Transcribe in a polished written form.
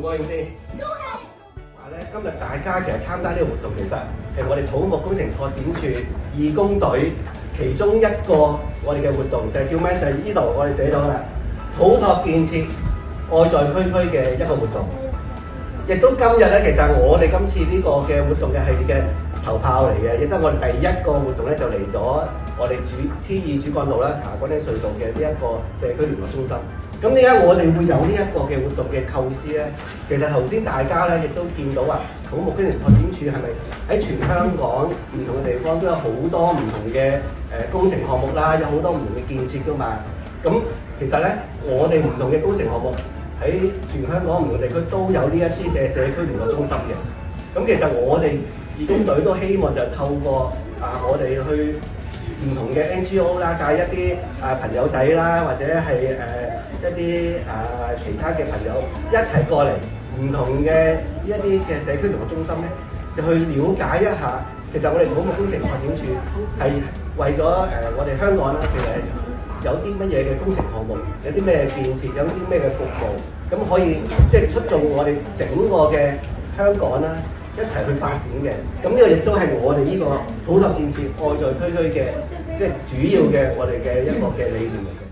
唔高興先？話咧，今日大家其實參加呢個活動，其實係我哋土木工程拓展處義工隊其中一個我哋嘅活動，就係叫咩？就係呢度我哋寫咗啦，土拓建設愛在區區嘅一個活動。亦都今日咧，其實我哋今次呢個嘅活動嘅係嘅頭炮嚟嘅，亦都我哋第一個活動咧就嚟咗我哋T2主幹路啦、茶果嶺隧道嘅呢一個社區聯絡中心。咁點解我哋會有呢一個嘅活動嘅構思咧？其實頭先大家咧亦都見到啊，土木工程拓展處係咪喺全香港唔同嘅地方都有好多唔同嘅工程項目啦，有好多唔同嘅建設噶嘛。咁其實咧，我哋唔同嘅工程項目喺全香港唔同地區都有呢一啲嘅社區聯絡中心嘅。咁其實我哋義工隊都希望就透過我哋去唔同嘅 NGO 啦，介一啲朋友仔啦，或者係一啲其他嘅朋友一齊過嚟唔同嘅一啲嘅社區聯絡中心咧，就去了解一下，其實我哋土木工程發展處係為咗我哋香港啦，其實有啲乜嘢嘅工程項目，有啲咩建設，有啲咩嘅服務，咁可以即係促進我哋整個嘅香港啦，一齊去發展嘅。咁呢個亦都係我哋呢個土拓建設愛在區區嘅即係主要嘅我哋嘅一個嘅理念嚟嘅。